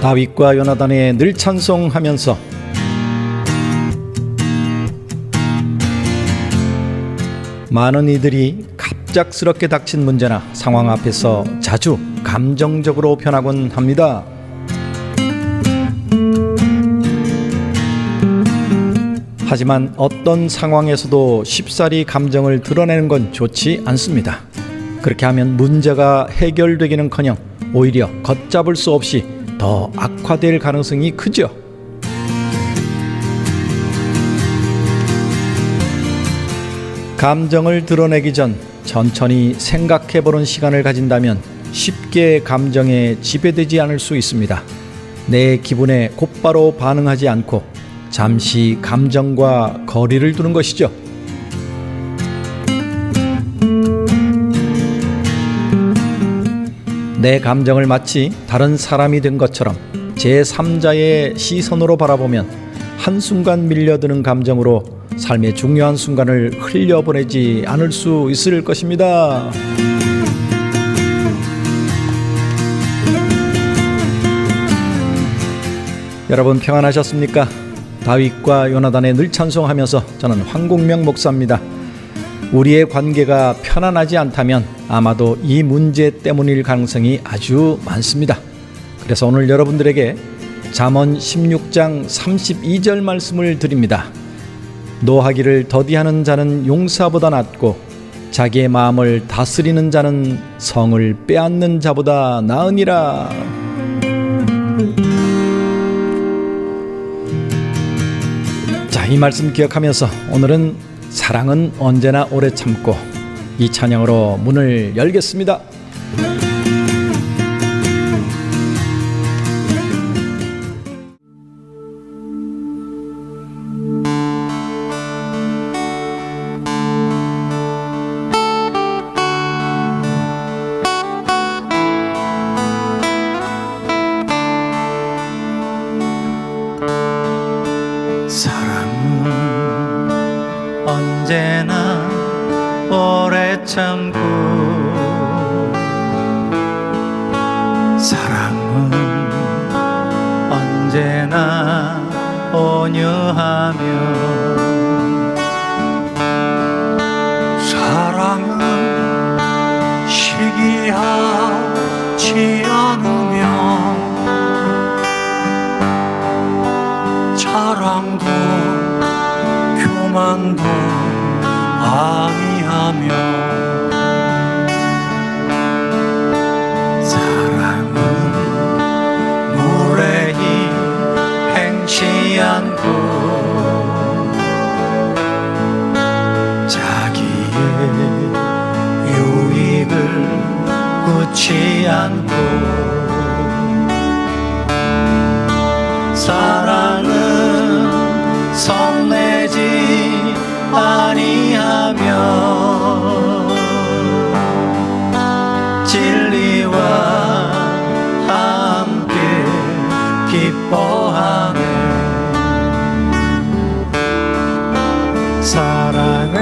다윗과 요나단의 늘 찬송하면서 많은 이들이 갑작스럽게 닥친 문제나 상황 앞에서 자주 감정적으로 변하곤 합니다. 하지만 어떤 상황에서도 쉽사리 감정을 드러내는 건 좋지 않습니다. 그렇게 하면 문제가 해결되기는커녕 오히려 걷잡을 수 없이 더 악화될 가능성이 크죠. 감정을 드러내기 전 천천히 생각해보는 시간을 가진다면 쉽게 감정에 지배되지 않을 수 있습니다. 내 기분에 곧바로 반응하지 않고 잠시 감정과 거리를 두는 것이죠. 내 감정을 마치 다른 사람이 된 것처럼 제3자의 시선으로 바라보면 한순간 밀려드는 감정으로 삶의 중요한 순간을 흘려보내지 않을 수 있을 것입니다. 여러분 평안하셨습니까? 다윗과 요나단의 늘 찬송하면서 저는 황공명 목사입니다. 우리의 관계가 편안하지 않다면 아마도 이 문제 때문일 가능성이 아주 많습니다. 그래서 오늘 여러분들에게 잠언 16장 32절 말씀을 드립니다. 노하기를 더디하는 자는 용사보다 낫고 자기의 마음을 다스리는 자는 성을 빼앗는 자보다 나으니라. 자, 이 말씀 기억하면서 오늘은 사랑은 언제나 오래 참고 이 찬양으로 문을 열겠습니다. 사랑은 언제나 오래 참고 사랑은 언제나 온유하며 사랑은 시기하지 않으며 자랑도 교만도 아니하며 사랑은 무례히 행치 않고 자기의 유익을 굳지 않고 사랑은 성내지 아니하며 진리와 함께 기뻐하네. 사랑은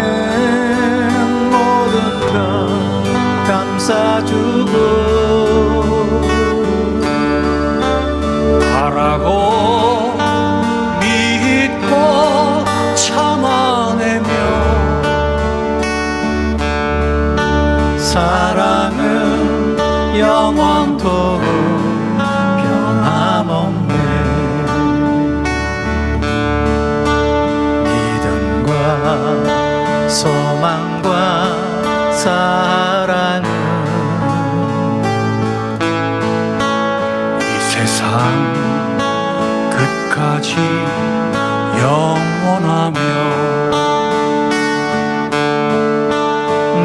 모든 것 감싸주고 바라고 사랑은 영원토록 변함없네. 믿음과 소망과 사랑은 이 세상 끝까지 영원하며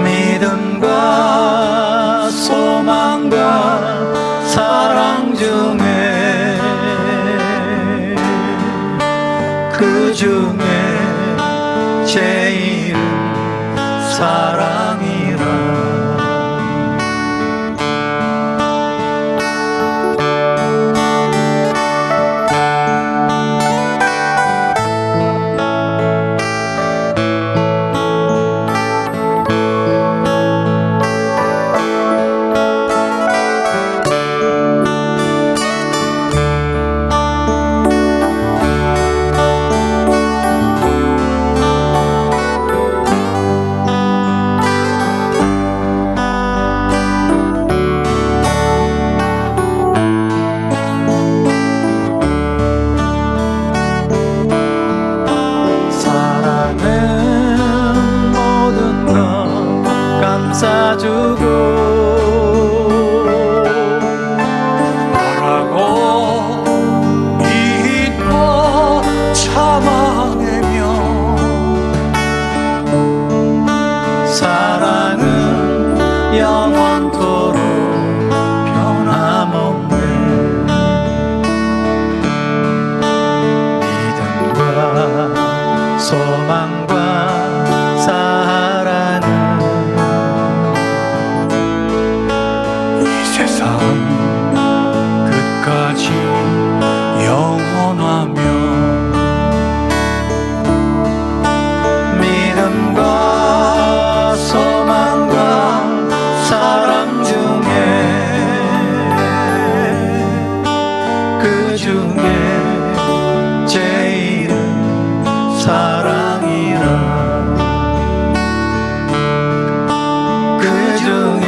믿음과 소망과 사랑 중에 그 중에 제일은 사랑이라. 싸주고 뭐라고 잊고 참아내며 사랑은 영원토록 변함없네 믿음과 소망과 사랑은 이 세상 끝까지 영원하며 믿음과 소망과 사랑 중에 그 중에 제일은 사랑이라 그 중에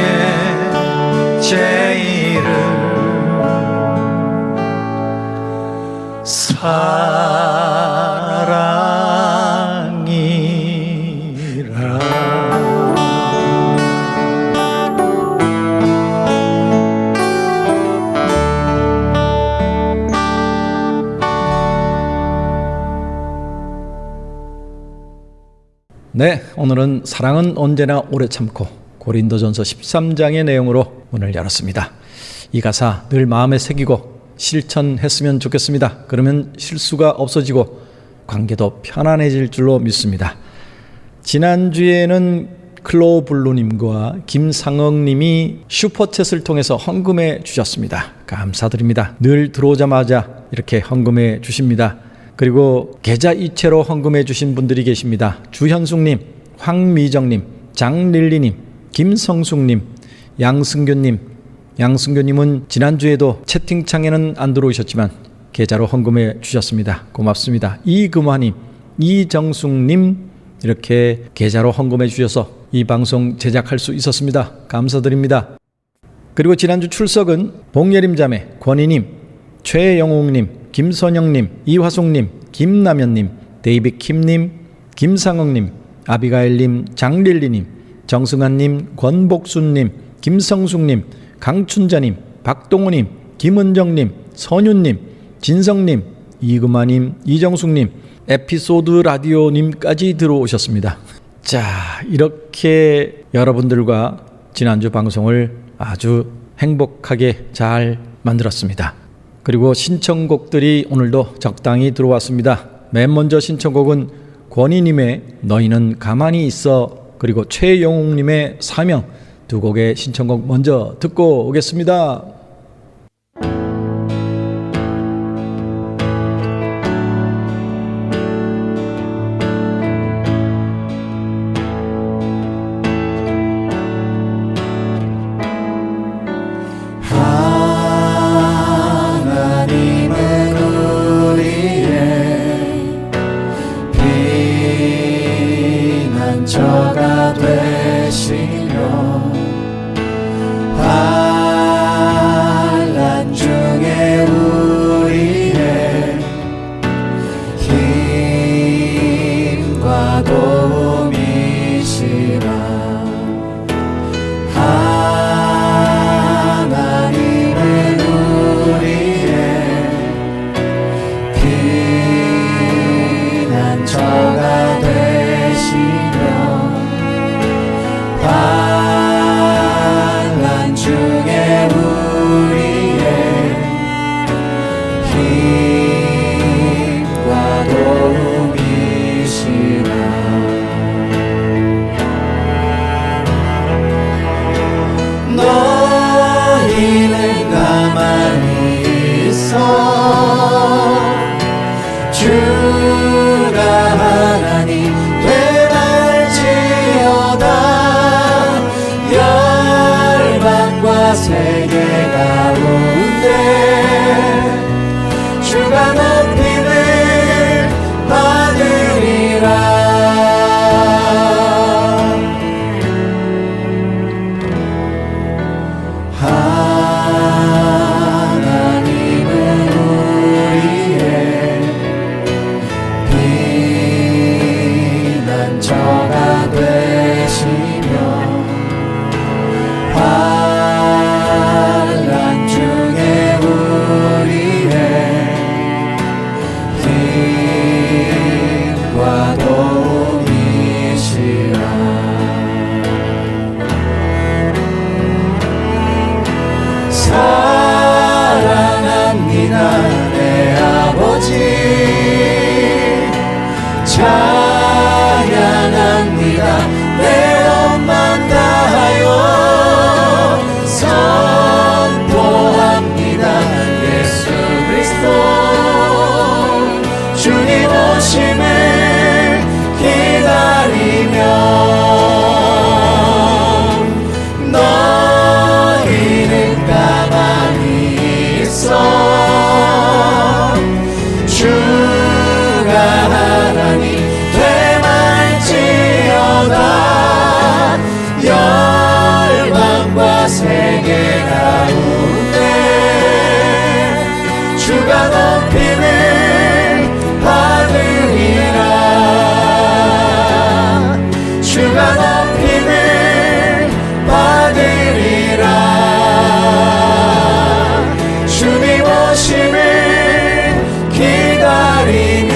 제일은 사랑이라. 네, 오늘은 사랑은 언제나 오래 참고 고린도전서 13장의 내용으로 문을 열었습니다. 이 가사 늘 마음에 새기고 실천했으면 좋겠습니다. 그러면 실수가 없어지고 관계도 편안해질 줄로 믿습니다. 지난주에는 클로블루님과 김상억님이 슈퍼챗을 통해서 헌금해 주셨습니다. 감사드립니다. 늘 들어오자마자 이렇게 헌금해 주십니다. 그리고 계좌 이체로 헌금해 주신 분들이 계십니다. 주현숙님, 황미정님, 장릴리님, 김성숙님, 양승규님. 양승규님은 지난주에도 채팅창에는 안 들어오셨지만 계좌로 헌금해 주셨습니다. 고맙습니다. 이금화님, 이정숙님 이렇게 계좌로 헌금해 주셔서 이 방송 제작할 수 있었습니다. 감사드립니다. 그리고 지난주 출석은 봉예림자매, 권희님, 최영웅님, 김선영님, 이화송님, 김남현님, 데이빗 킴님, 김상욱님, 아비가일님, 장릴리님, 정승환님, 권복순님, 김성숙님, 강춘자님, 박동우님, 김은정님, 선윤님, 진성님, 이금아님, 이정숙님, 에피소드 라디오님까지 들어오셨습니다. 자, 이렇게 여러분들과 지난주 방송을 아주 행복하게 잘 만들었습니다. 그리고 신청곡들이 오늘도 적당히 들어왔습니다. 맨 먼저 신청곡은 권희님의 너희는 가만히 있어, 그리고 최영웅님의 사명, 두 곡의 신청곡 먼저 듣고 오겠습니다. 저가 되시며 환난 중에 우리의 힘과 도움이시라. 하나님은 우리의 피난처가 되시며 환난 중에 우리의 힘과 도움이시라. 너희는 가만히 있어 주가 하나님 세계 가운데 주가 높임을 받으리라. 하나님은 우리의 피난처가 되시며 내 아버지 찬양합니다. 내 몸만 다하여 선포합니다. 예수 그리스도 주님 오심을 기다리며 너희는 가만히 있어 주가 하나님 되말지어다. 열방과 세계 가운데 주가 높임을 받으리라. 주가 높임을 받으리라. 주님 오심을 기다리며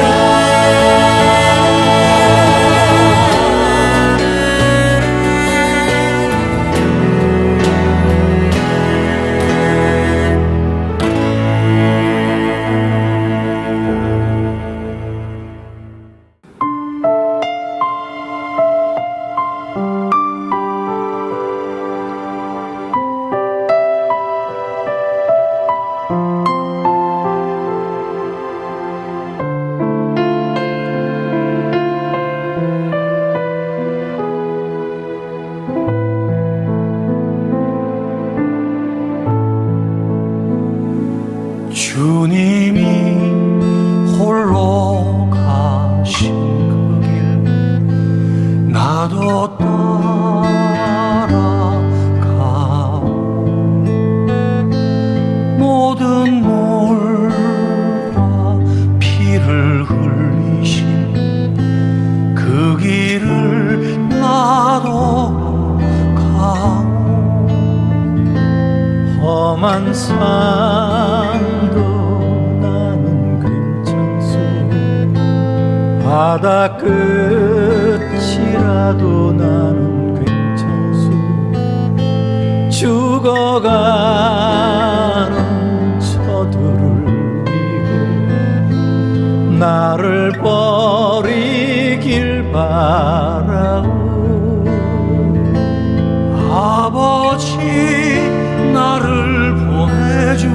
주님이 홀로 가신 그 길 나도 따라가오. 모든 물과 피를 흘리신 그 길을 나도 가오. 험한 산도 나는 괜찮소. 바다 끝이라도 나는 괜찮소. 죽어가는 저들을 위해 나를 버리길 바라오. 아버지 나를 보내주오.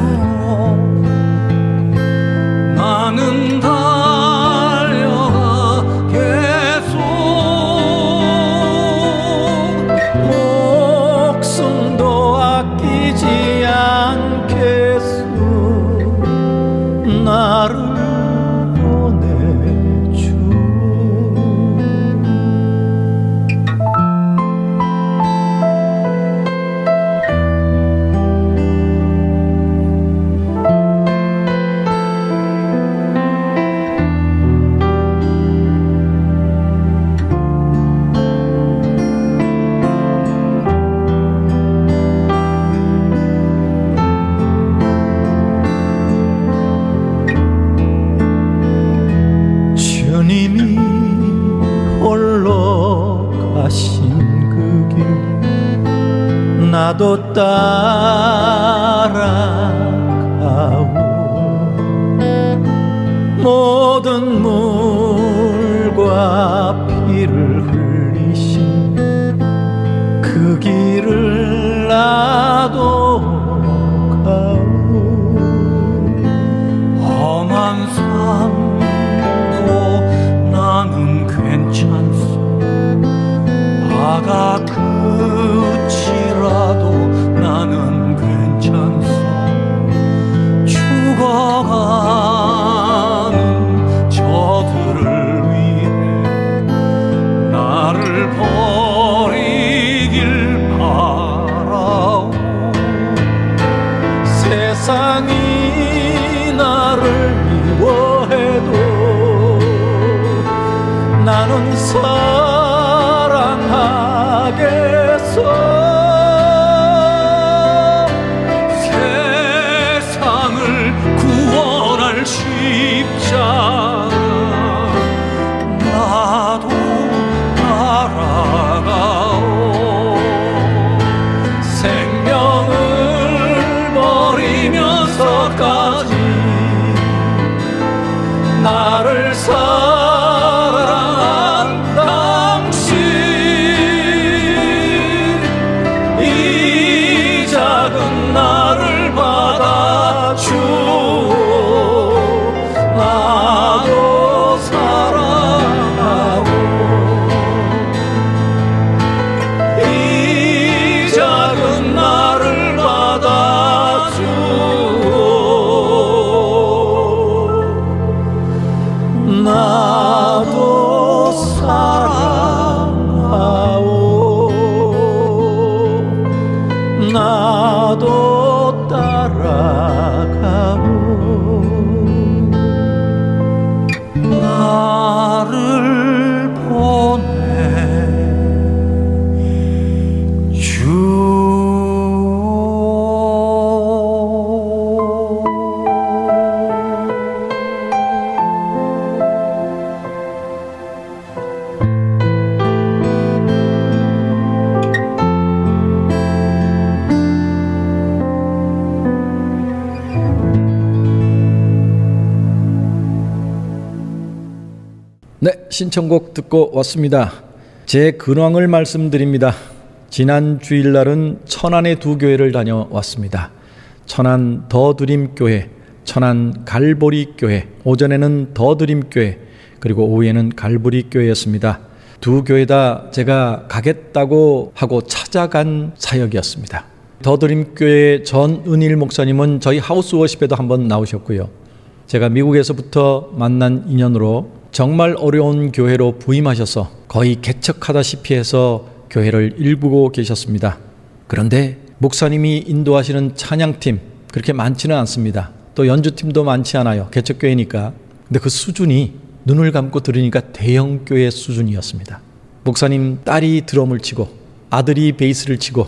나는 달려가겠소. 목숨도 아끼지 않겠소. 나를 보내주오. 주님이 홀로 가신 그 길 나도 따라가오. 모든 물과 피를 흘리신 그 길을 나도 가오. 험한 산도 나는 괜찮소. 바다 끝이라도 나는 괜찮소. 죽어가는 저들을 위해 나를 버리길 바라오. 세상이 나를 미워해도 나는 사랑하겠소. 세상을 구원할 십자가 나도 따라가오. 생명을 버리면서까지 사랑한 당신 이 작은 나를 받아주오 나도 사랑하오 이 작은 나를 받아주오 나도 사랑하오 나도 따라가오 나를 네, 신청곡 듣고 왔습니다. 제 근황을 말씀드립니다. 지난 주일날은 천안의 두 교회를 다녀왔습니다. 천안 더드림교회, 천안 갈보리교회, 오전에는 더드림교회, 그리고 오후에는 갈보리교회였습니다. 두 교회 다 제가 가겠다고 하고 찾아간 사역이었습니다. 더드림교회 전은일 목사님은 저희 하우스 워십에도 한번 나오셨고요. 제가 미국에서부터 만난 인연으로 정말 어려운 교회로 부임하셔서 거의 개척하다시피 해서 교회를 일구고 계셨습니다. 그런데 목사님이 인도하시는 찬양팀 그렇게 많지는 않습니다. 또 연주팀도 많지 않아요. 개척교회니까. 근데 그 수준이 눈을 감고 들으니까 대형교회 수준이었습니다. 목사님 딸이 드럼을 치고 아들이 베이스를 치고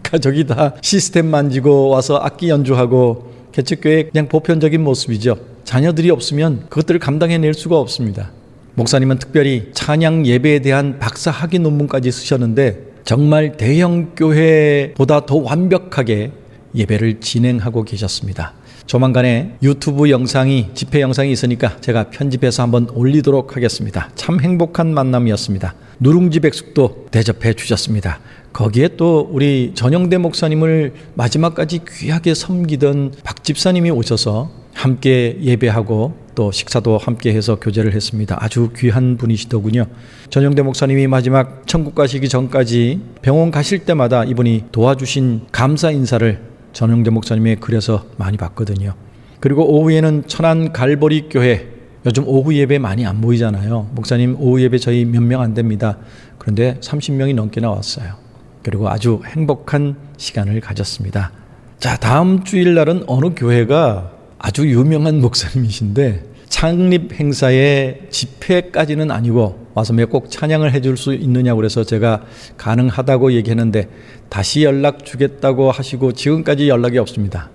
가족이 다 시스템 만지고 와서 악기 연주하고 개척교회의 그냥 보편적인 모습이죠. 자녀들이 없으면 그것들을 감당해낼 수가 없습니다. 목사님은 특별히 찬양 예배에 대한 박사 학위 논문까지 쓰셨는데 정말 대형 교회보다 더 완벽하게 예배를 진행하고 계셨습니다. 조만간에 유튜브 영상이 집회 영상이 있으니까 제가 편집해서 한번 올리도록 하겠습니다. 참 행복한 만남이었습니다. 누룽지 백숙도 대접해 주셨습니다. 거기에 또 우리 전영대 목사님을 마지막까지 귀하게 섬기던 박 집사님이 오셔서 함께 예배하고 또 식사도 함께 해서 교제를 했습니다. 아주 귀한 분이시더군요. 전영대 목사님이 마지막 천국 가시기 전까지 병원 가실 때마다 이분이 도와주신 감사 인사를 전영대 목사님의 글에서 많이 봤거든요. 그리고 오후에는 천안 갈보리 교회, 요즘 오후 예배 많이 안 모이잖아요. 목사님 오후 예배 저희 몇 명 안 됩니다. 그런데 30명이 넘게 나왔어요. 그리고 아주 행복한 시간을 가졌습니다. 자, 다음 주일날은 어느 교회가 아주 유명한 목사님이신데 창립 행사에 집회까지는 아니고 와서 꼭 찬양을 해줄 수 있느냐고 그래서 제가 가능하다고 얘기했는데 다시 연락 주겠다고 하시고 지금까지 연락이 없습니다.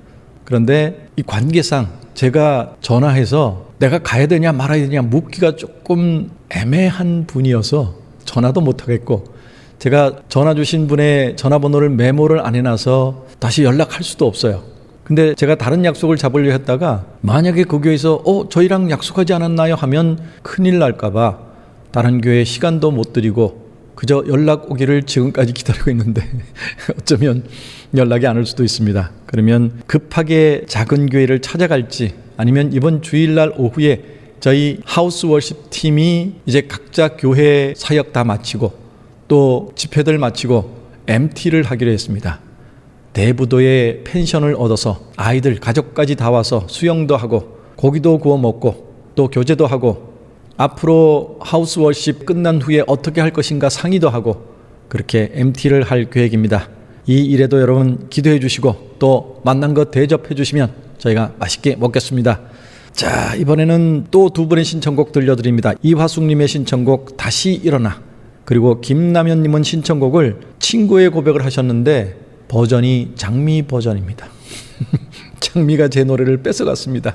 그런데 이 관계상 제가 전화해서 내가 가야 되냐 말아야 되냐 묻기가 조금 애매한 분이어서 전화도 못 하겠고 제가 전화 주신 분의 전화번호를 메모를 안 해놔서 다시 연락할 수도 없어요. 근데 제가 다른 약속을 잡으려 했다가 만약에 그 교회에서 저희랑 약속하지 않았나요? 하면 큰일 날까봐 다른 교회에 시간도 못 드리고 그저 연락 오기를 지금까지 기다리고 있는데 어쩌면 연락이 안 올 수도 있습니다. 그러면 급하게 작은 교회를 찾아갈지 아니면 이번 주일날 오후에 저희 하우스 워십 팀이 이제 각자 교회 사역 다 마치고 또 집회들 마치고 MT를 하기로 했습니다. 대부도에 펜션을 얻어서 아이들 가족까지 다 와서 수영도 하고 고기도 구워 먹고 또 교제도 하고 앞으로 하우스 워십 끝난 후에 어떻게 할 것인가 상의도 하고 그렇게 MT를 할 계획입니다. 이 일에도 여러분 기도해 주시고 또 만난 것 대접해 주시면 저희가 맛있게 먹겠습니다. 자, 이번에는 또 두 분의 신청곡 들려드립니다. 이화숙님의 신청곡 다시 일어나, 그리고 김남현님은 신청곡을 친구의 고백을 하셨는데 버전이 장미 버전입니다. 장미가 제 노래를 뺏어갔습니다.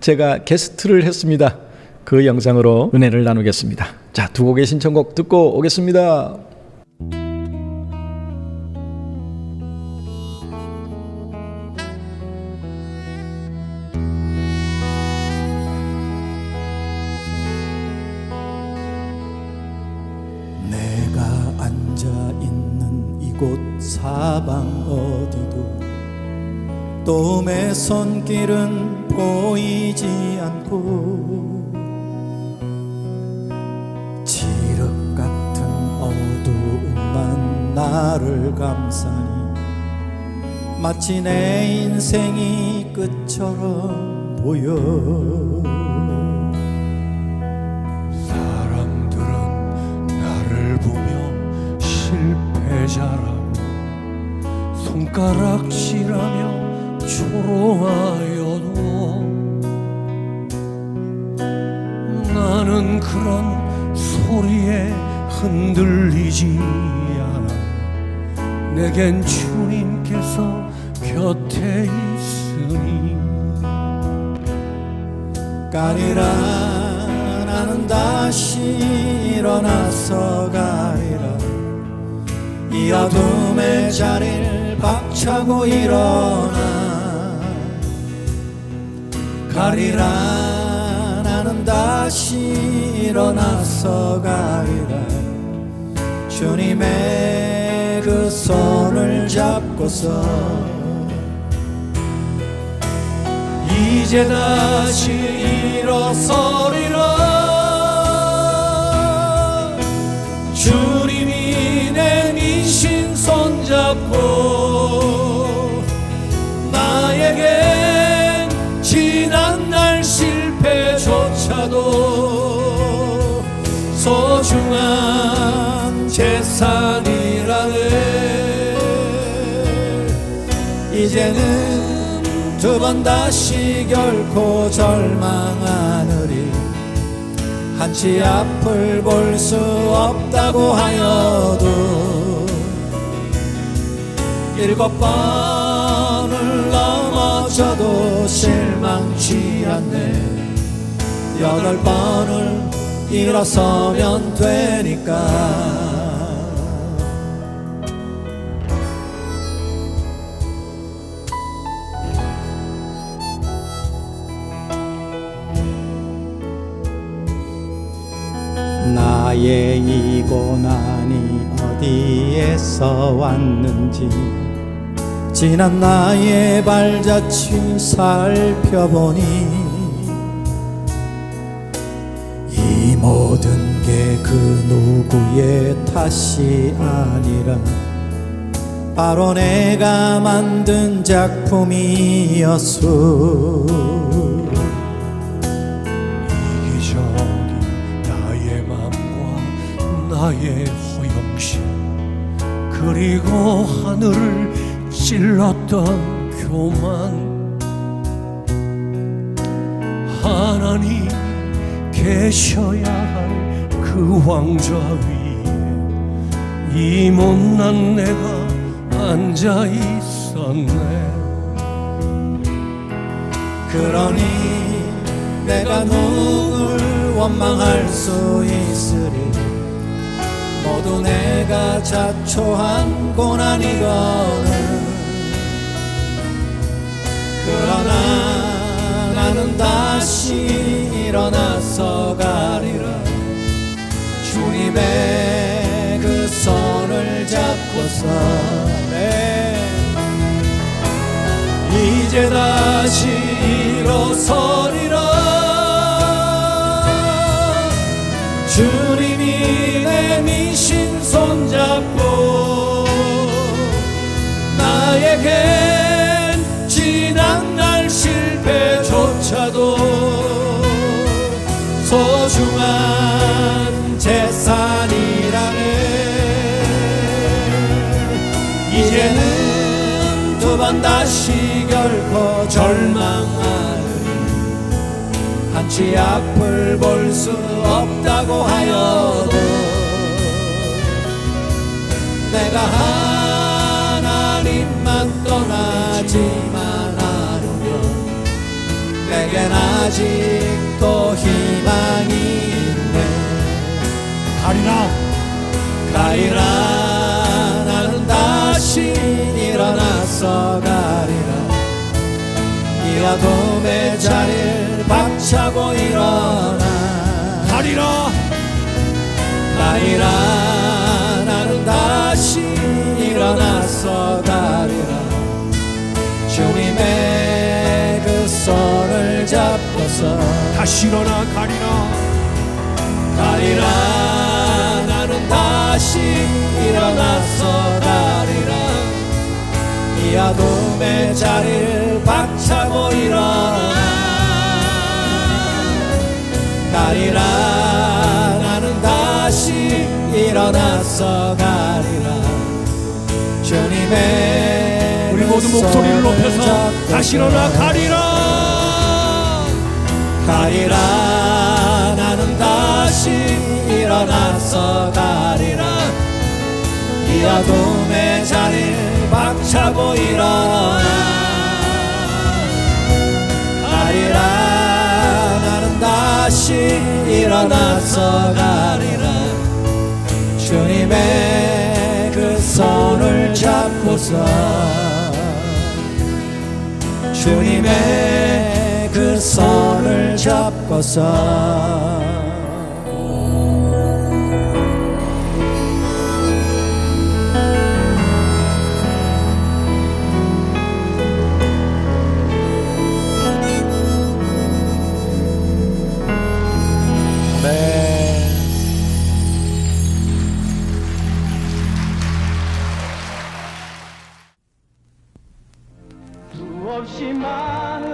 제가 게스트를 했습니다. 그 영상으로 은혜를 나누겠습니다. 자, 두 곡의 신청곡 듣고 오겠습니다. 꽃 사방 어디도 도움의 손길은 보이지 않고 칠흑 같은 어두움만 나를 감싸니 마치 내 인생이 끝처럼 보여. 사람들은 나를 보며 실패자라고 손가락질하며 초롱하여도 나는 그런 소리에 흔들리지 않아. 내겐 주님께서 곁에 있으니 가리라 나는 다시 일어나서 가리라. 이 어둠의 자리를 박차고 일어나 가리라. 나는 다시 일어나서 가리라. 주님의 그 손을 잡고서 이제 다시 일어서리라. 주님이 내 미신 손잡고 나에겐 지난날 실패조차도 소중한 재산이라네. 이제는 두 번 다시 결코 절망하느리 한치 앞을 볼 수 없다고 하여도 일곱 번을 넘어져도 실망치 않네. 여덟 번을 일어서면 되니까. 나의 이 고난이 어디에서 왔는지 지난 나의 발자취 살펴보니 이 모든 게 그 누구의 탓이 아니라 바로 내가 만든 작품이었소. 나의 허영심 그리고 하늘을 찔렀던 교만, 하나님 계셔야 할 그 왕좌 위에 이 못난 내가 앉아 있었네. 그러니 내가 누굴 원망할 수 있으리. 모두 내가 자초한 고난이거늘. 그러나 나는 다시 일어나서 가리라. 주님의 그 손을 잡고서 이제 다시 일어서리라. 주님이 내 미신 손잡고 나에겐 지난날 실패조차도 소중한 재산이라네. 이제는 두 번 다시 결코 절망하느니 한치 앞을 볼 수 없다고 하여도 내가 하나님만 떠나지만 않으면 내겐 아직도 희망이 있네. 가리라 나는 다시 일어나서 가리라. 이 어둠의 자리를 박차고 일어나 가리라 나는 다시 일어나 잡고서 다시 일어나 가리라. 가리라. 나는 다시 일어나서 가리라. 이 어둠의 자리를 박차고 일어나 가리라. 나는 다시 일어나서 가리라. 주님의 우리 모두 목소리를 높여서 다시 일어나 가리라. 가리라. 나는 다시 일어나서 가리라. 이 어둠의 자리를 박차고 일어나 가리라. 나는 다시 일어나서 가리라. 주님의 그 손을 잡고서 주님의 그 손을 잡고서 수없이 많은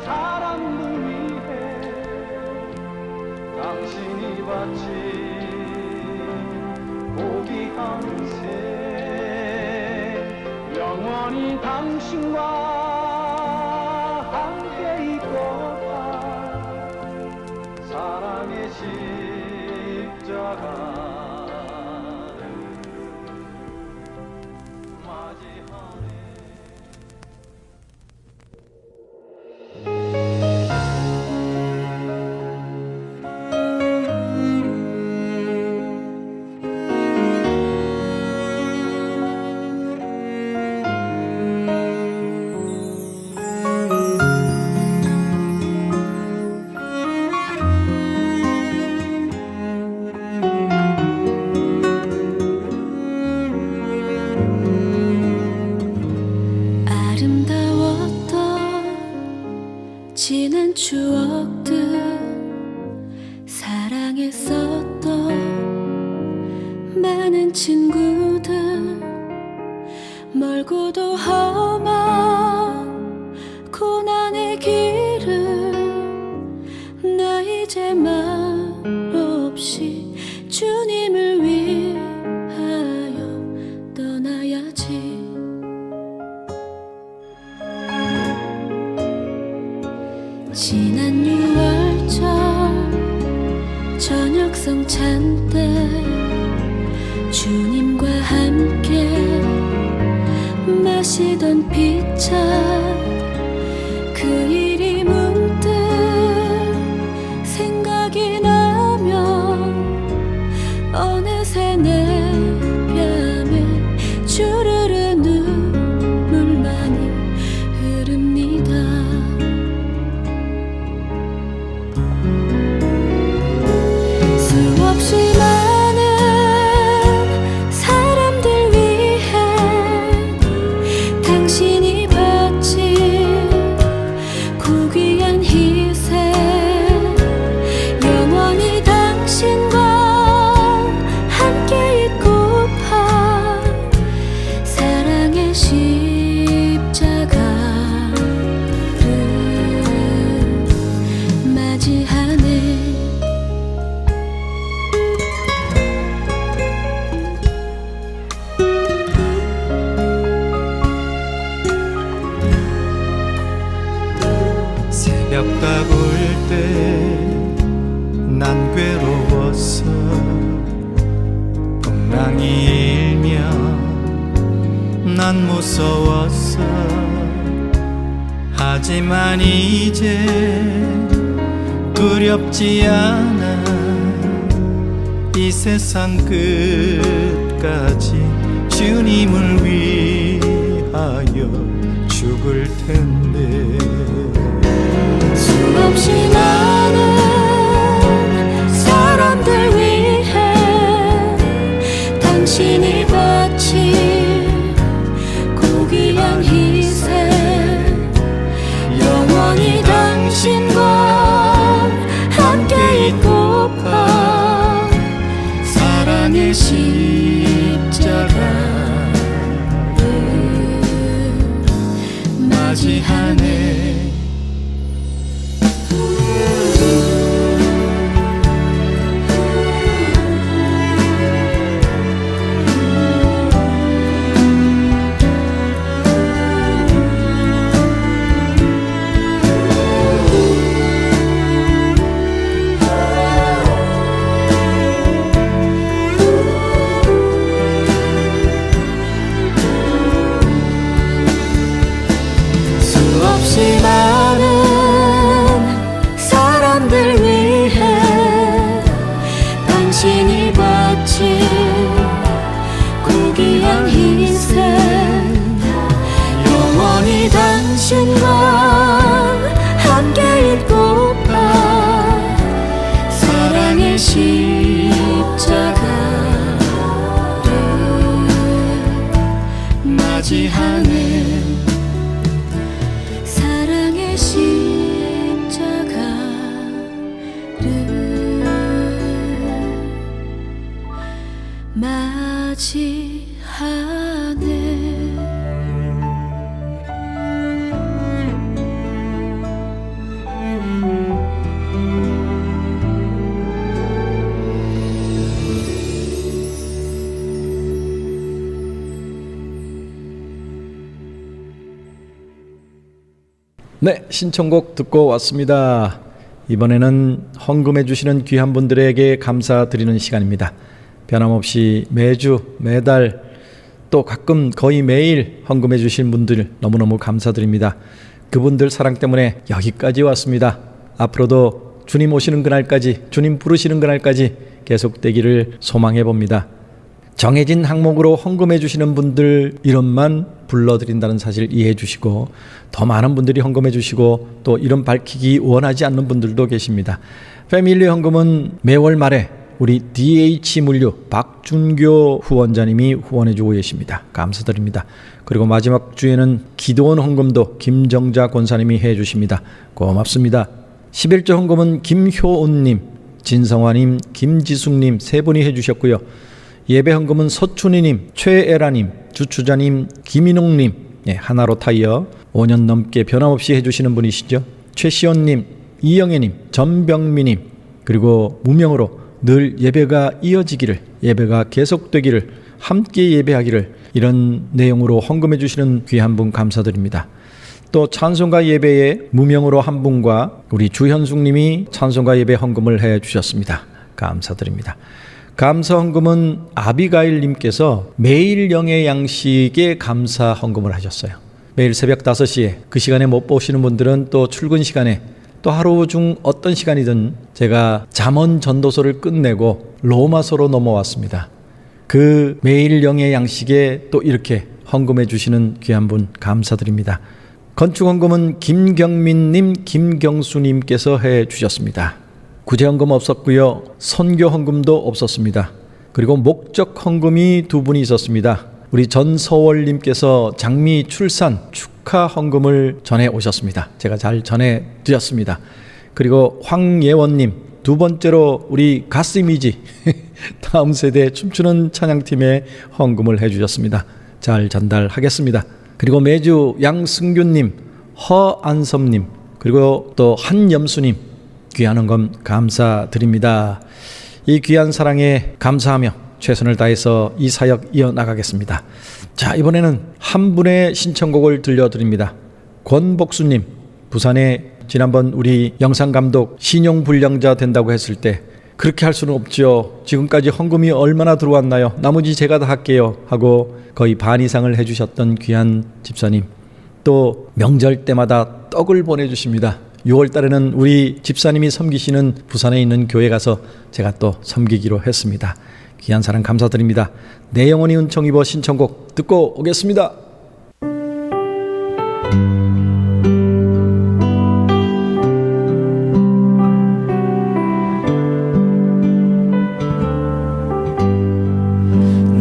사람들 위해 당신이 바친 고귀한 새 영원히 당신과 함께 있고파 사랑의 십자가를 맞이하네. 아름다웠던 지난 추억들 사랑했었던 많은 친구들 멀고도 험한 고난의 길을 나 이제 말없이 주님을 위하여 떠나야지. 지난 6월절 저녁 성찬 때 주님과 함께 마시던 피차 그 일이 문득 생각이 나면 어느새 내 뺨에 주르르 눈물만이 흐릅니다. 수없이 많은 사람들 위해 당신이 바친 고귀한 희생 영원히 당신과 함께 있고파 사랑의 십자가를 맞이하네. 새벽 가굴 때 난 괴로웠어. 풍랑이 일면 난 무서웠어. 하지만 이제 두렵지 않아. 이 세상 끝까지 주님을 위하여 죽을 텐데. 수없이 많은 사람들 위해 당신이 바친 고귀한 희생 영원히 다 맞이하네 사랑의 십자가를 맞이하네. 네, 신청곡 듣고 왔습니다. 이번에는 헌금해 주시는 귀한 분들에게 감사드리는 시간입니다. 변함없이 매주 매달 또 가끔 거의 매일 헌금해 주신 분들 너무너무 감사드립니다. 그분들 사랑 때문에 여기까지 왔습니다. 앞으로도 주님 오시는 그날까지, 주님 부르시는 그날까지 계속되기를 소망해 봅니다. 정해진 항목으로 헌금해 주시는 분들 이름만 불러드린다는 사실 이해해 주시고, 더 많은 분들이 헌금해 주시고 또 이름 밝히기 원하지 않는 분들도 계십니다. 패밀리 헌금은 매월 말에 우리 DH물류 박준교 후원자님이 후원해 주고 계십니다. 감사드립니다. 그리고 마지막 주에는 기도원 헌금도 김정자 권사님이 해 주십니다. 고맙습니다. 11조 헌금은 김효은님, 진성화님, 김지숙님 세 분이 해 주셨고요. 예배 헌금은 서춘희님, 최애라님, 주추자님, 김인홍님, 하나로 타이어 5년 넘게 변함없이 해주시는 분이시죠. 최시원님, 이영애님, 전병미님, 그리고 무명으로 늘 예배가 이어지기를, 예배가 계속되기를, 함께 예배하기를, 이런 내용으로 헌금해 주시는 귀한 분 감사드립니다. 또 찬송가 예배에 무명으로 한 분과 우리 주현숙님이 찬송가 예배 헌금을 해 주셨습니다. 감사드립니다. 감사 헌금은 아비가일님께서 매일 영의 양식에 감사 헌금을 하셨어요. 매일 새벽 5시에 그 시간에 못 보시는 분들은 또 출근 시간에 또 하루 중 어떤 시간이든 제가 잠언 전도서를 끝내고 로마서로 넘어왔습니다. 그 매일 영의 양식에 또 이렇게 헌금해 주시는 귀한 분 감사드립니다. 건축 헌금은 김경민님, 김경수님께서 해 주셨습니다. 구제 헌금 없었고요. 선교 헌금도 없었습니다. 그리고 목적 헌금이 2분이 있었습니다. 우리 전서월님께서 장미 출산 축하 헌금을 전해 오셨습니다. 제가 잘 전해 드렸습니다. 그리고 황예원님, 2번째로 우리 가스이미지 다음 세대 춤추는 찬양팀에 헌금을 해주셨습니다. 잘 전달하겠습니다. 그리고 매주 양승규님, 허안섭님, 그리고 또 한염수님 귀한 헌금 감사드립니다. 이 귀한 사랑에 감사하며 최선을 다해서 이 사역 이어나가겠습니다. 자, 이번에는 한 분의 신청곡을 들려드립니다. 권복수님, 부산에 지난번 우리 영상감독 신용불량자 된다고 했을 때 그렇게 할 수는 없죠. 지금까지 헌금이 얼마나 들어왔나요? 나머지 제가 다 할게요 하고 거의 반 이상을 해주셨던 귀한 집사님, 또 명절 때마다 떡을 보내주십니다. 6월 달에는 우리 집사님이 섬기시는 부산에 있는 교회 가서 제가 또 섬기기로 했습니다. 귀한 사랑 감사드립니다. 내 영혼이 은총 입어 신청곡 듣고 오겠습니다.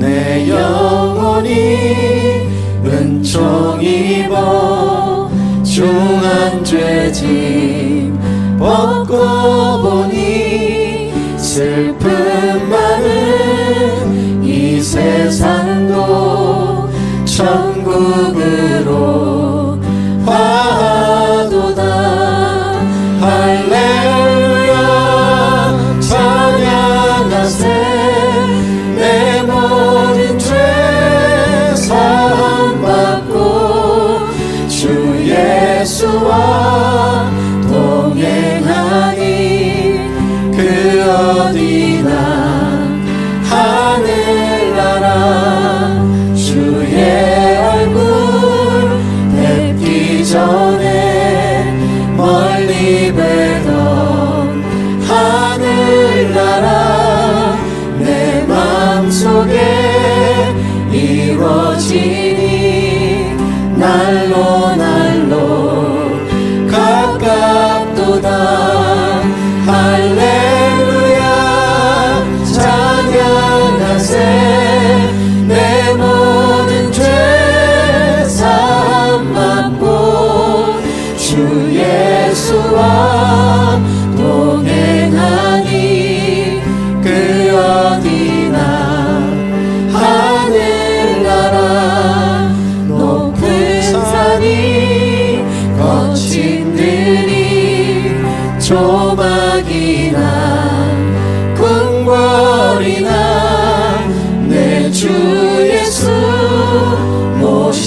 내 영혼이 은총 입어 중한 죄짐 벗고 보니 슬픔 많은 이 세상도 천국으로 화도다. 할렐루야 찬양하세. 내 모든 죄 사함받고 주 예수와 동행하니 그 어디나 하늘나라 주의 얼굴 뵙기 전에 멀리 뵈던 하늘나라 내 맘속에 이루어지니 날로 날로 가깝도다. 할렐루야 찬양하세. 내 모든 죄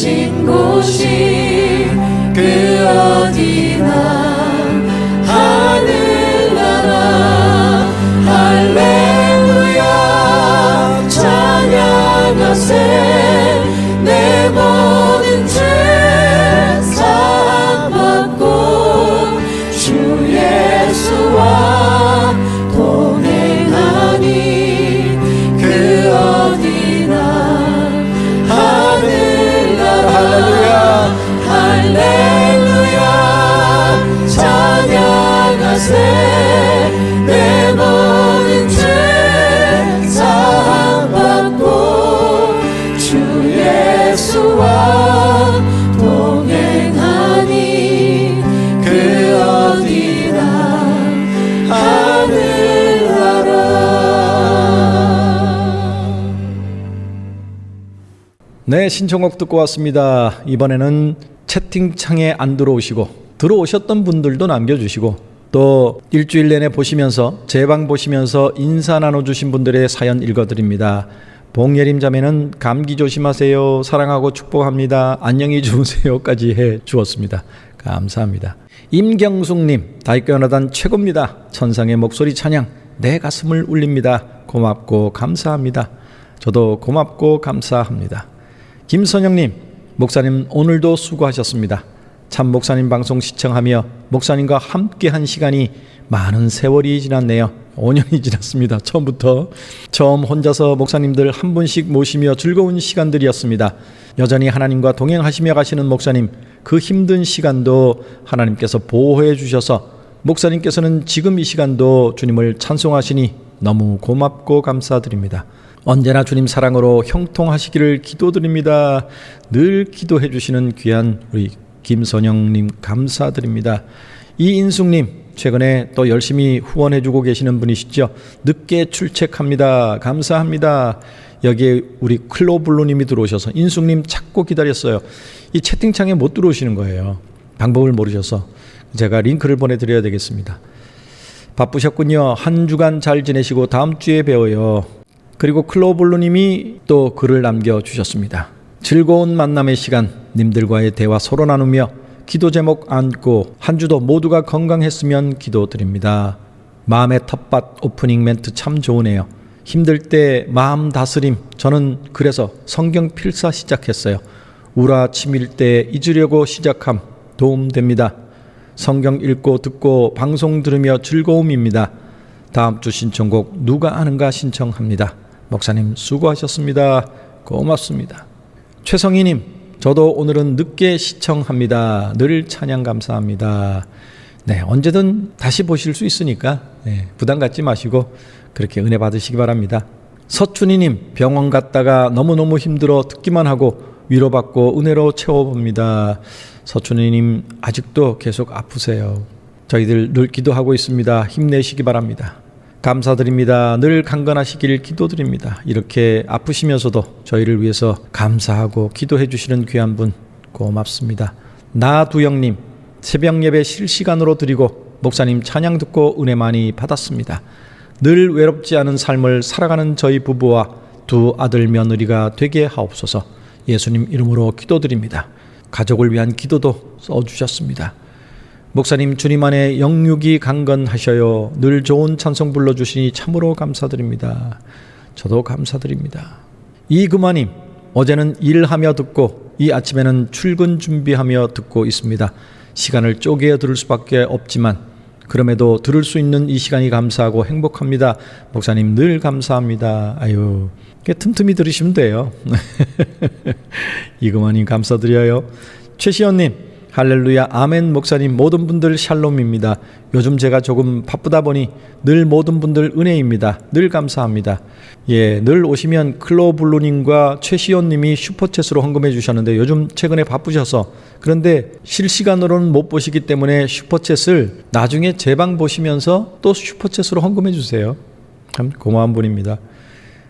계신 곳이 그 어디나 하늘나라 할렐루야 찬양하세 내 모든 죄 사함받고 주 예수와 동행하니 그 어디나 하늘나라 할렐루야 찬양하세 내 모든 죄 사함받고 주 예수와 동행하니 그 어디나 하늘나라. 네, 신청곡 듣고 왔습니다. 이번에는 채팅창에 안 들어오시고 들어오셨던 분들도 남겨주시고 또 일주일 내내 보시면서 제방 보시면서 인사 나눠주신 분들의 사연 읽어드립니다. 봉예림 자매는 감기 조심하세요. 사랑하고 축복합니다. 안녕히 주무세요까지 해 주었습니다. 감사합니다. 임경숙님, 다윗교연화단 최고입니다. 천상의 목소리 찬양 내 가슴을 울립니다. 고맙고 감사합니다. 저도 고맙고 감사합니다. 김선영님, 목사님 오늘도 수고하셨습니다. 참 목사님 방송 시청하며 목사님과 함께한 시간이 많은 세월이 지났네요. 5년이 지났습니다. 처음 혼자서 목사님들 한 분씩 모시며 즐거운 시간들이었습니다. 여전히 하나님과 동행하시며 가시는 목사님, 그 힘든 시간도 하나님께서 보호해 주셔서 목사님께서는 지금 이 시간도 주님을 찬송하시니 너무 고맙고 감사드립니다. 언제나 주님 사랑으로 형통하시기를 기도드립니다. 늘 기도해 주시는 귀한 우리 김선영님 감사드립니다. 이인숙님, 최근에 또 열심히 후원해 주고 계시는 분이시죠. 늦게 출첵합니다. 감사합니다. 여기에 우리 클로블루님이 들어오셔서 인숙님 찾고 기다렸어요. 이 채팅창에 못 들어오시는 거예요. 방법을 모르셔서 제가 링크를 보내드려야 되겠습니다. 바쁘셨군요. 한 주간 잘 지내시고 다음 주에 뵈어요. 그리고 클로블루님이 또 글을 남겨주셨습니다. 즐거운 만남의 시간, 님들과의 대화 서로 나누며 기도 제목 안고 한 주도 모두가 건강했으면 기도드립니다. 마음의 텃밭 오프닝 멘트 참 좋으네요. 힘들 때 마음 다스림, 저는 그래서 성경 필사 시작했어요. 우라 치밀 때 잊으려고 시작함 도움됩니다. 성경 읽고 듣고 방송 들으며 즐거움입니다. 다음 주 신청곡 누가 아는가 신청합니다. 목사님 수고하셨습니다. 고맙습니다. 최성희님, 저도 오늘은 늦게 시청합니다. 늘 찬양 감사합니다. 네, 언제든 다시 보실 수 있으니까 부담 갖지 마시고 그렇게 은혜 받으시기 바랍니다. 서춘희님, 병원 갔다가 너무너무 힘들어 듣기만 하고 위로받고 은혜로 채워봅니다. 서춘희님, 아직도 계속 아프세요. 저희들 늘 기도하고 있습니다. 힘내시기 바랍니다. 감사드립니다. 늘 강건하시길 기도드립니다. 이렇게 아프시면서도 저희를 위해서 감사하고 기도해 주시는 귀한 분 고맙습니다. 나두영님, 새벽 예배 실시간으로 드리고 목사님 찬양 듣고 은혜 많이 받았습니다. 늘 외롭지 않은 삶을 살아가는 저희 부부와 두 아들 며느리가 되게 하옵소서. 예수님 이름으로 기도드립니다. 가족을 위한 기도도 써주셨습니다. 목사님, 주님 안에 영육이 강건하셔요. 늘 좋은 찬송 불러주시니 참으로 감사드립니다. 저도 감사드립니다. 이금아님, 어제는 일하며 듣고 이 아침에는 출근 준비하며 듣고 있습니다. 시간을 쪼개 들을 수밖에 없지만 그럼에도 들을 수 있는 이 시간이 감사하고 행복합니다. 목사님 늘 감사합니다. 아유, 틈틈이 들으시면 돼요. 이금아님 감사드려요. 최시연님, 할렐루야 아멘. 목사님 모든 분들 샬롬입니다. 요즘 제가 조금 바쁘다 보니 늘 모든 분들 은혜입니다. 늘 감사합니다. 예, 늘 오시면 클로블루님과 최시연님이 슈퍼챗으로 헌금해 주셨는데 요즘 최근에 바쁘셔서 그런데 실시간으로는 못 보시기 때문에 슈퍼챗을 나중에 재방 보시면서 또 슈퍼챗으로 헌금해 주세요. 참 고마운 분입니다.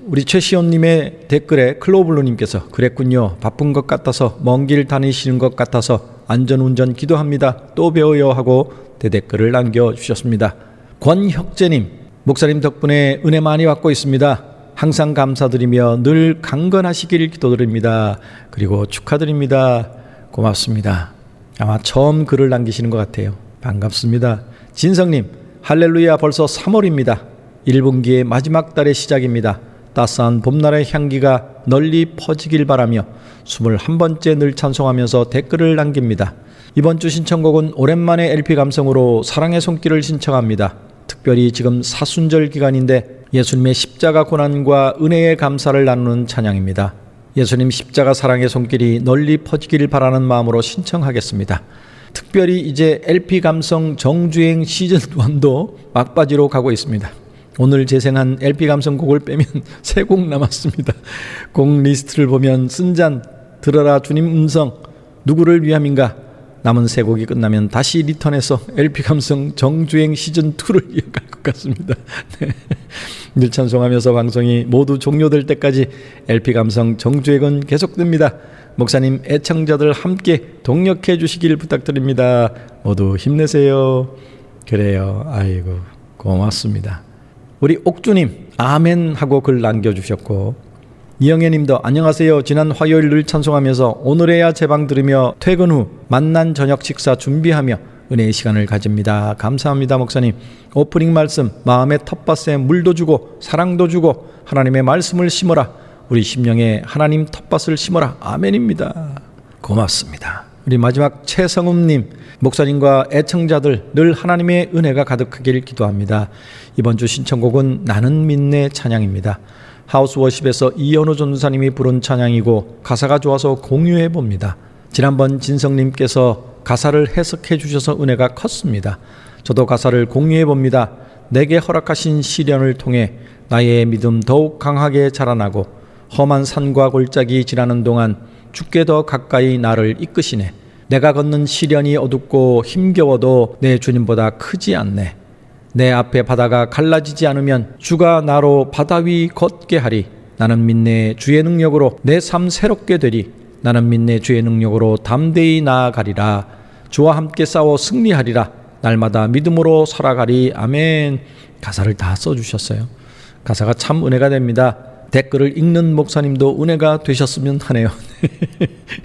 우리 최시연님의 댓글에 클로블루님께서 그랬군요. 바쁜 것 같아서 먼 길 다니시는 것 같아서 안전운전 기도합니다. 또 배워요 하고 대댓글을 남겨주셨습니다. 권혁재님, 목사님 덕분에 은혜 많이 받고 있습니다. 항상 감사드리며 늘 강건하시길 기도드립니다. 그리고 축하드립니다. 고맙습니다. 아마 처음 글을 남기시는 것 같아요. 반갑습니다. 진성님, 할렐루야, 벌써 3월입니다. 1분기의 마지막 달의 시작입니다. 따스한 봄날의 향기가 널리 퍼지길 바라며 21번째 늘 찬송하면서 댓글을 남깁니다. 이번 주 신청곡은 오랜만에 LP 감성으로 사랑의 손길을 신청합니다. 특별히 지금 사순절 기간인데 예수님의 십자가 고난과 은혜의 감사를 나누는 찬양입니다. 예수님 십자가 사랑의 손길이 널리 퍼지길 바라는 마음으로 신청하겠습니다. 특별히 이제 LP 감성 정주행 시즌1도 막바지로 가고 있습니다. 오늘 재생한 LP 감성 곡을 빼면 3곡 남았습니다. 곡 리스트를 보면 쓴잔, 들어라 주님 음성, 누구를 위함인가, 남은 3곡이 끝나면 다시 리턴해서 LP 감성 정주행 시즌2를 이어갈 것 같습니다. 네. 늘 찬송하면서 방송이 모두 종료될 때까지 LP 감성 정주행은 계속됩니다. 목사님, 애청자들 함께 동력해 주시길 부탁드립니다. 모두 힘내세요. 그래요. 아이고, 고맙습니다. 우리 옥주님, 아멘 하고 글 남겨주셨고, 이영애님도 안녕하세요. 지난 화요일 늘 찬송하면서 오늘에야 제방 들으며 퇴근 후 만난 저녁 식사 준비하며 은혜의 시간을 가집니다. 감사합니다. 목사님, 오프닝 말씀 마음의 텃밭에 물도 주고 사랑도 주고 하나님의 말씀을 심어라. 우리 심령에 하나님 텃밭을 심어라. 아멘입니다. 고맙습니다. 우리 마지막 최성음님, 목사님과 애청자들 늘 하나님의 은혜가 가득하길 기도합니다. 이번 주 신청곡은 나는 믿네 찬양입니다. 하우스 워십에서 이현우 전도사님이 부른 찬양이고 가사가 좋아서 공유해 봅니다. 지난번 진성님께서 가사를 해석해 주셔서 은혜가 컸습니다. 저도 가사를 공유해 봅니다. 내게 허락하신 시련을 통해 나의 믿음 더욱 강하게 자라나고 험한 산과 골짜기 지나는 동안 주께 더 가까이 나를 이끄시네. 내가 걷는 시련이 어둡고 힘겨워도 내 주님보다 크지 않네. 내 앞에 바다가 갈라지지 않으면 주가 나로 바다 위 걷게 하리. 나는 믿네 주의 능력으로 내 삶 새롭게 되리. 나는 믿네 주의 능력으로 담대히 나아가리라. 주와 함께 싸워 승리하리라. 날마다 믿음으로 살아가리. 아멘. 가사를 다 써주셨어요. 가사가 참 은혜가 됩니다. 댓글을 읽는 목사님도 은혜가 되셨으면 하네요.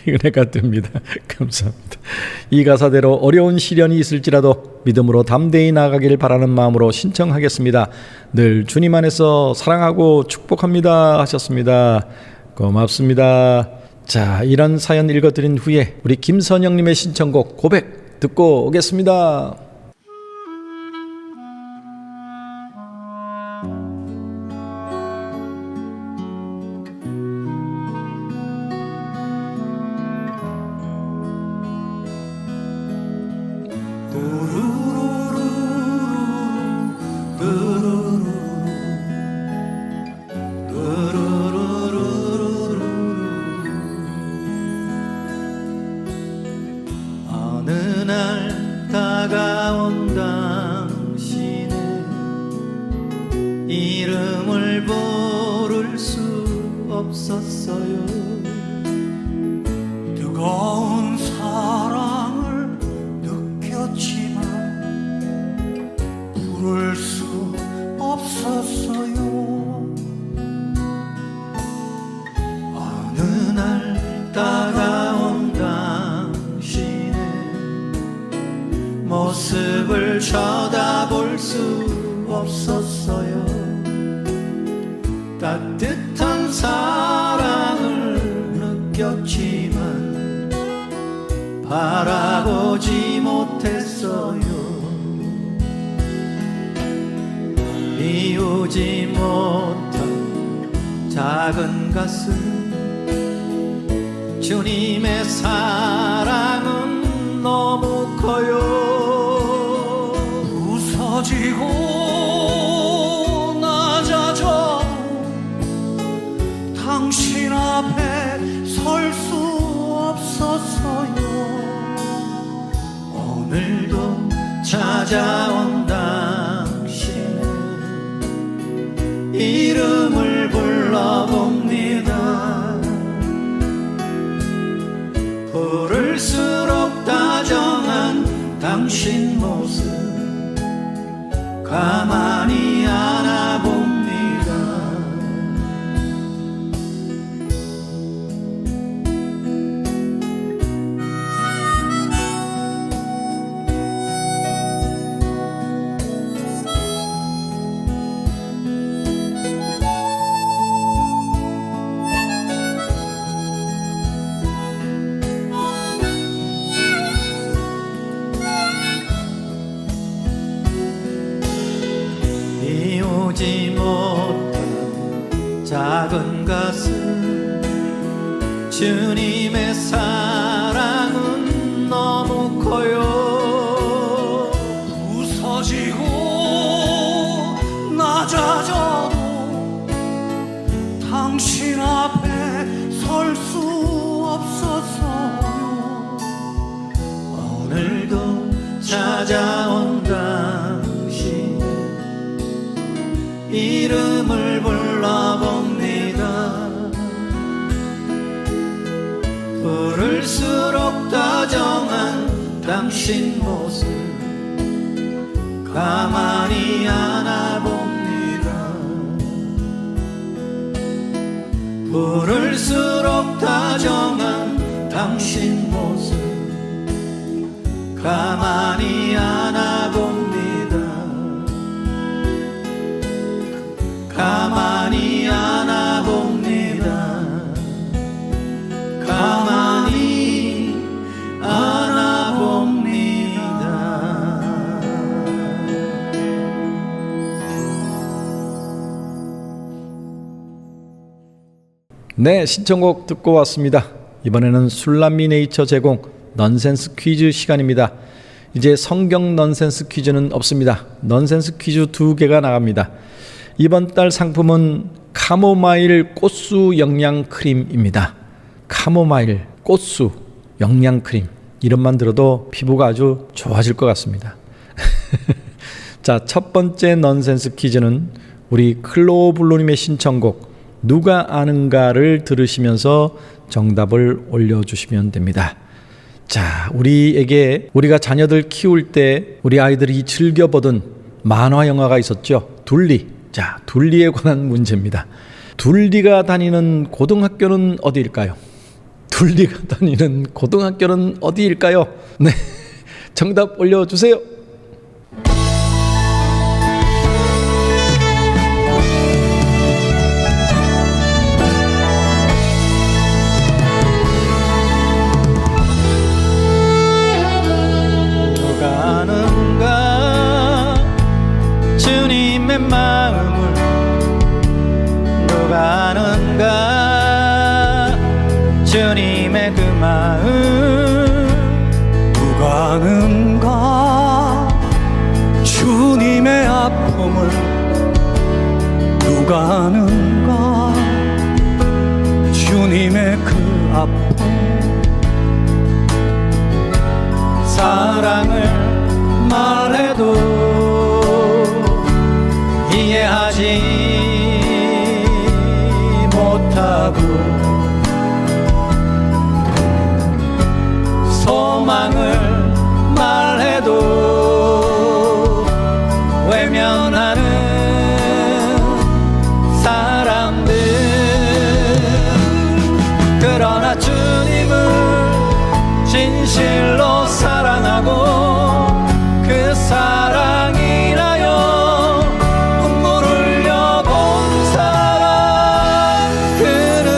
은혜가 됩니다. 감사합니다. 이 가사대로 어려운 시련이 있을지라도 믿음으로 담대히 나아가길 바라는 마음으로 신청하겠습니다. 늘 주님 안에서 사랑하고 축복합니다 하셨습니다. 고맙습니다. 자, 이런 사연 읽어드린 후에 우리 김선영님의 신청곡 고백 듣고 오겠습니다. 어느 날 다가온 당신의 이름을 부를 수 없었어요. 뜨거운 사랑을 느꼈지만 부를 수 없었어요. 어느 날 다가온 당신의 모습을 쳐다볼 수 없었어요. 따뜻한 사랑을 느꼈지만 바라보지 못했어요. 비우지 못한 작은 가슴, 주님의 사랑은 너무 커요. 부서지고 낮아져 당신 앞에 설 수 없었어요. 오늘도 찾아온 당신의 이름을 불러봅니다. 부를수록 다정한 당신 모습 가만히 안아봅니다. 가슴 주님의 사랑은 너무 커요 부서지고 낮아져도 당신 앞에 설 수 없었어요. 오늘도 찾아온 당신 이름을 불러봅니다. 부를수록 다정한 당신 모습 가만히 안아봅니다. 부를수록 다정한 당신 모습 가만히 안아봅니다. 가만히 안아봅니다. 가만히 안아봅니다. 네, 신청곡 듣고 왔습니다. 이번에는 술람미 네이처 제공 넌센스 퀴즈 시간입니다. 이제 성경 넌센스 퀴즈는 없습니다. 넌센스 퀴즈 2개가 나갑니다. 이번 달 상품은 카모마일 꽃수 영양 크림입니다. 카모마일 꽃수 영양 크림, 이름만 들어도 피부가 아주 좋아질 것 같습니다. 자, 첫 번째 넌센스 퀴즈는 우리 클로블루님의 신청곡 누가 아는가를 들으시면서 정답을 올려주시면 됩니다. 자, 우리가 자녀들 키울 때 우리 아이들이 즐겨보던 만화 영화가 있었죠. 둘리. 자, 둘리에 관한 문제입니다. 둘리가 다니는 고등학교는 어디일까요? 둘리가 다니는 고등학교는 어디일까요? 네, 정답 올려주세요. 누가 아는가 주님의 마음을 누가 아는가 주님의 그 마음 누가 아는가 주님의 아픔을 누가 아는가 주님의 그 아픔 사랑을 말해도 이해하지 못하고 소망을 말해도 외면하는 사람들 그러나 주님을 진실로 사랑하고 그 사랑 인하여 눈물 흘려 본 사람 그는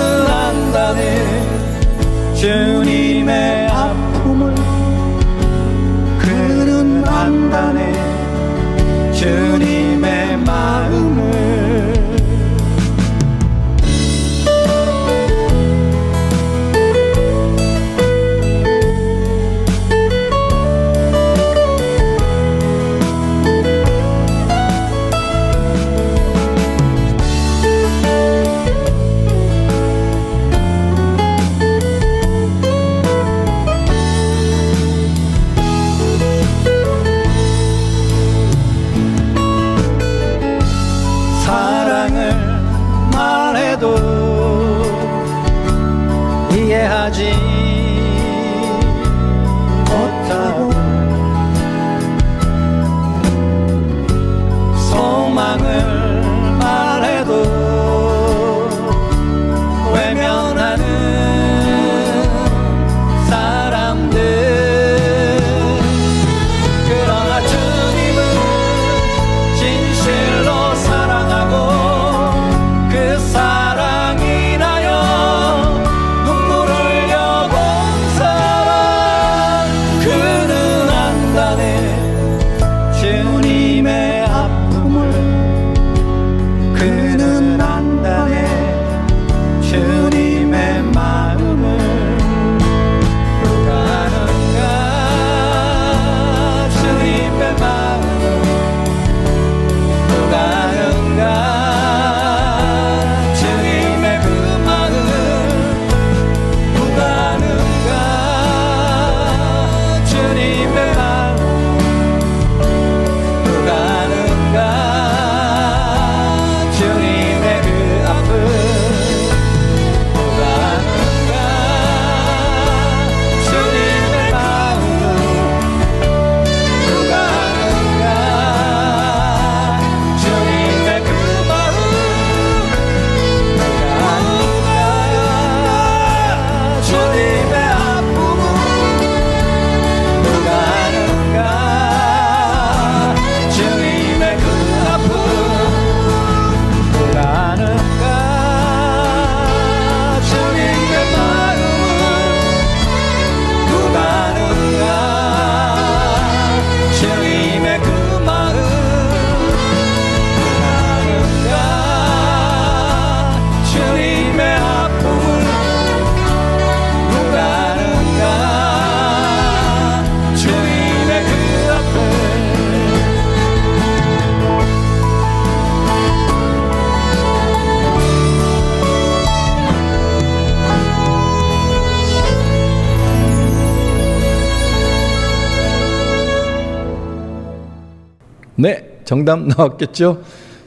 네, 정답 나왔겠죠?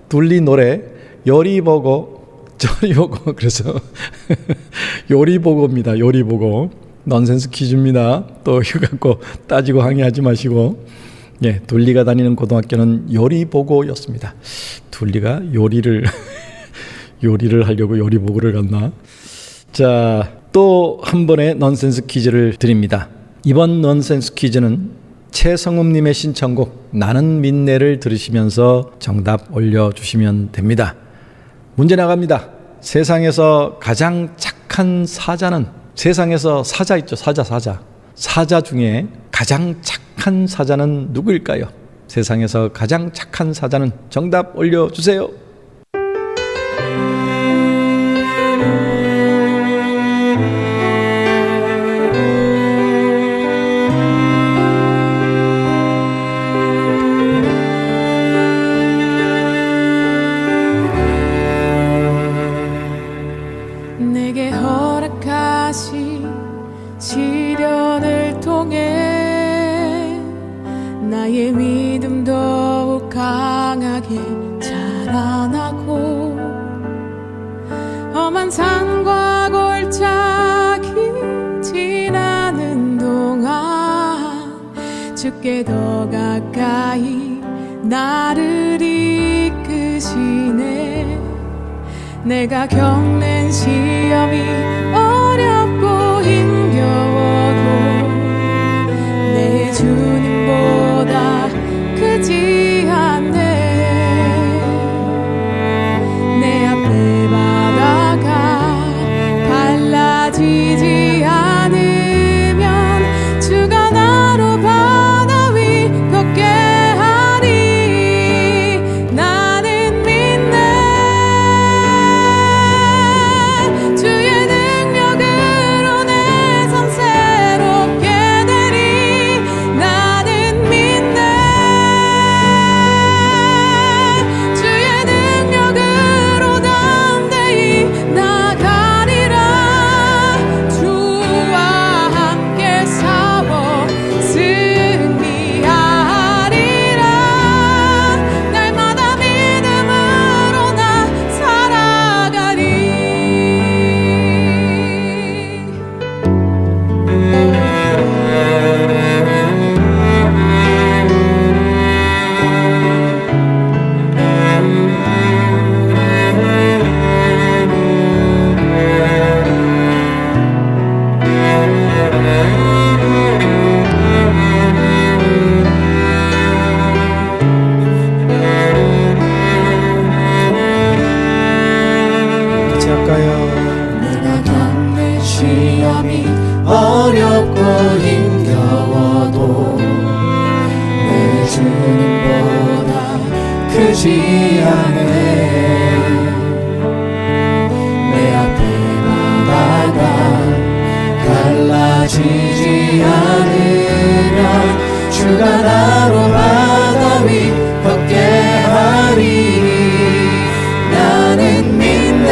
둘리 노래 요리보고 저리보고 그래서 요리보고입니다. 요리보고 넌센스 퀴즈입니다. 또 이거 갖고 따지고 항의하지 마시고. 예, 둘리가 다니는 고등학교는 요리보고였습니다. 둘리가 요리를 하려고 요리보고를 갔나? 자, 또 한 번의 넌센스 퀴즈를 드립니다. 이번 넌센스 퀴즈는 최성음님의 신청곡 나는 민네를 들으시면서 정답 올려주시면 됩니다. 문제 나갑니다. 세상에서 가장 착한 사자는, 세상에서 사자 있죠. 사자 중에 가장 착한 사자는 누구일까요? 세상에서 가장 착한 사자는, 정답 올려주세요. 내게 허락하신 시련을 통해 나의 믿음 더욱 강하게 자라나고 험한 산과 골짜기 지나는 동안 주께 더 가까이 나를 이끄시네. 내가 겪는 시험이 어렵고 힘겨워도 내 주님보다 크지 않네. 내 앞에 바다가 갈라지지 않으면 주가 나로 바다 위 걷게 하리. 나는 믿네. 주의 능력으로 내 삶 새롭게 되리. 나는 믿네. 주의 능력으로 담대히 나가리라. 주와 함께 싸워 승리하리라. 날마다 믿음으로 나 살아가리. 같이 할까요? 내가 겪는 시험이 어렵고 힘겨워도 내 주님보다 크지 않네. 내 앞에 바다가 갈라지지 않으면 주가 나로 바다 위 걷게 하리. 나는 믿네.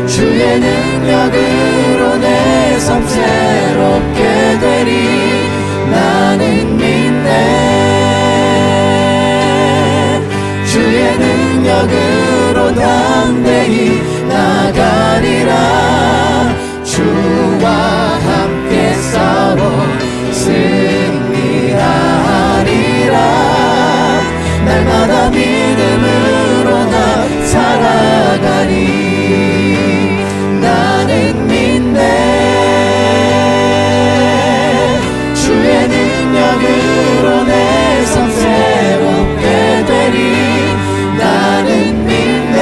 주의 능력으로 내 삶 새롭게 되리. 나는 믿네. 주의 능력으로 담대히 나가리라. 주와 함께 싸워 승리하리라. 날마다 믿음으로 나 살아가리. 나는 믿네. 주의 능력으로 내 삶 새롭게 되리. 나는 믿네.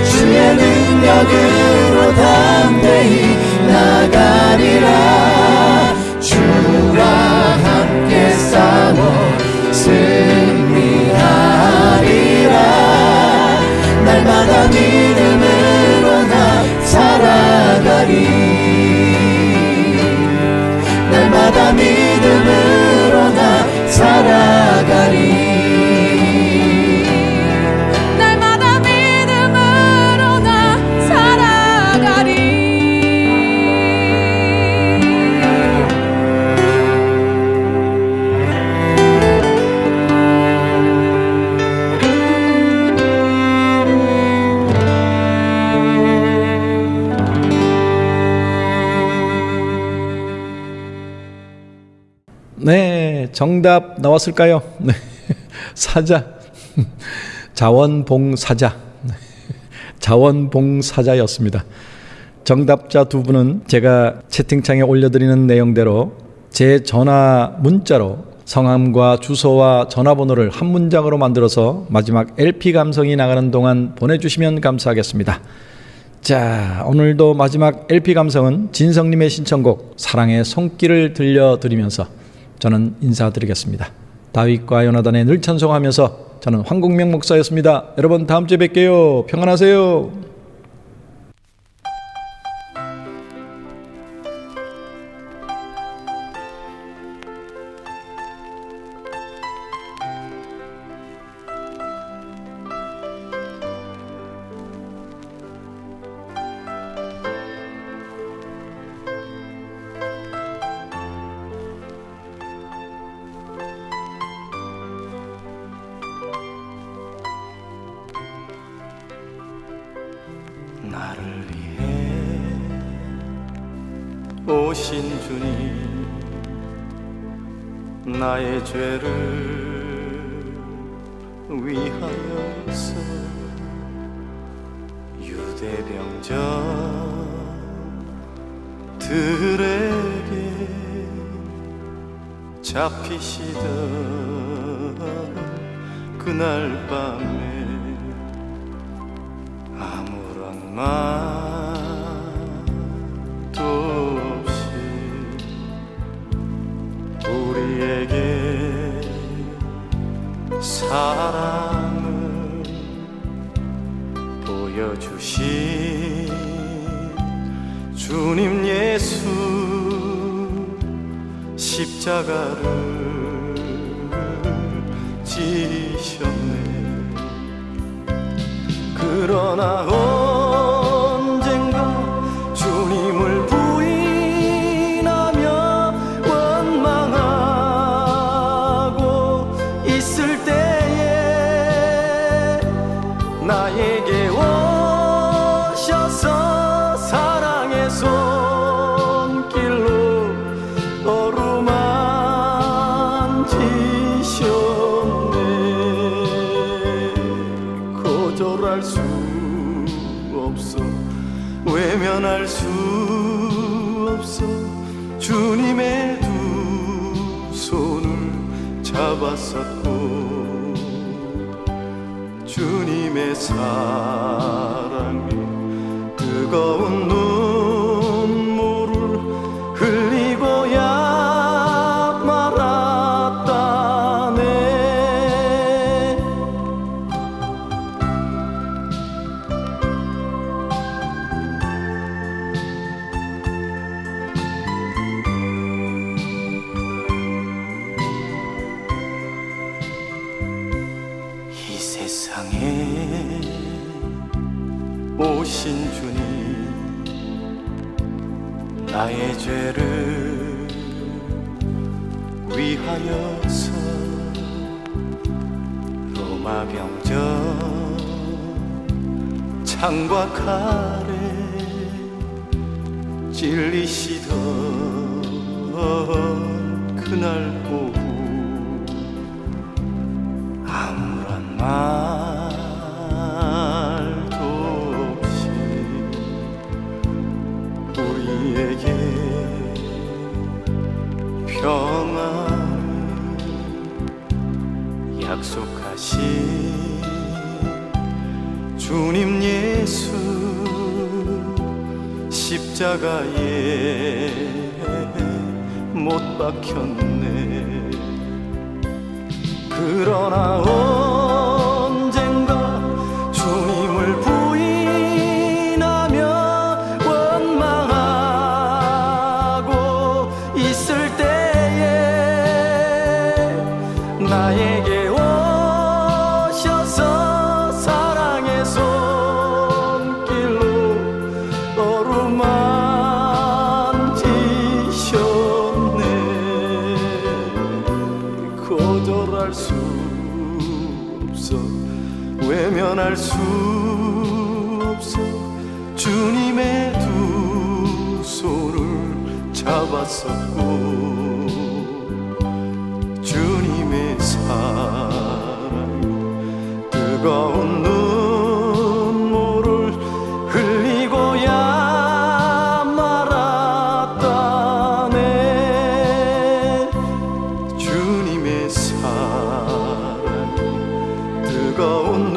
주의 능력으로 담대히 나가리라. 주와 함께 싸워 승리하리라. 날마다 믿음으로 나 살아가리. 날마다 믿음으로 나 살아가리. 날마다 믿음으로 나 살아가리. 네, 정답 나왔을까요? 네, 사자. 자원봉사자. 자원봉사자였습니다. 정답자 두 분은 제가 채팅창에 올려드리는 내용대로 제 전화 문자로 성함과 주소와 전화번호를 한 문장으로 만들어서 마지막 LP 감성이 나가는 동안 보내주시면 감사하겠습니다. 자, 오늘도 마지막 LP 감성은 진성님의 신청곡 사랑의 손길을 들려드리면서 저는 인사드리겠습니다. 다윗과 요나단의 늘 찬송하면서 저는 황국명 목사였습니다. 여러분 다음 주에 뵐게요. 평안하세요. 나를 위해 오신 주님, 나의 죄를 위하여서 유대병자들에게 잡히시던 그날 밤에 아무런 말도 없이 우리에게 사랑을 보여주신 주님 예수, 십자가를 지셨네. 그러나 언젠가 주님을 부인하며 원망하고 있을 때에 나에게 오셔서 사랑의 손길로 어루만지셨네. 거절할 수 없어, 외면할 수 없어. 주님의 두 손을 잡았었고 주님의 사랑이 뜨거운 눈물을 흘리고야 말았다네. 이 세상에 오신 주님, 나의 죄를 위하여서 로마 병정 창과 칼에 찔리시던 그날 오후 아무런 말도 없이 우리에게 평안을 약속하신 주님 예수, 십자가에 못 박혔네. 그러나 언젠가 주님을 부인하며 원망하고 있을 때에 나에게 오셔서 사랑의 손길로 어루만지셨네. 거절할 수 없어, 외면할 수 없어. 주님의 두 손을 잡았었고 사랑 뜨거운 눈물을 흘리고야 말았다네. 주님의 사랑 뜨거운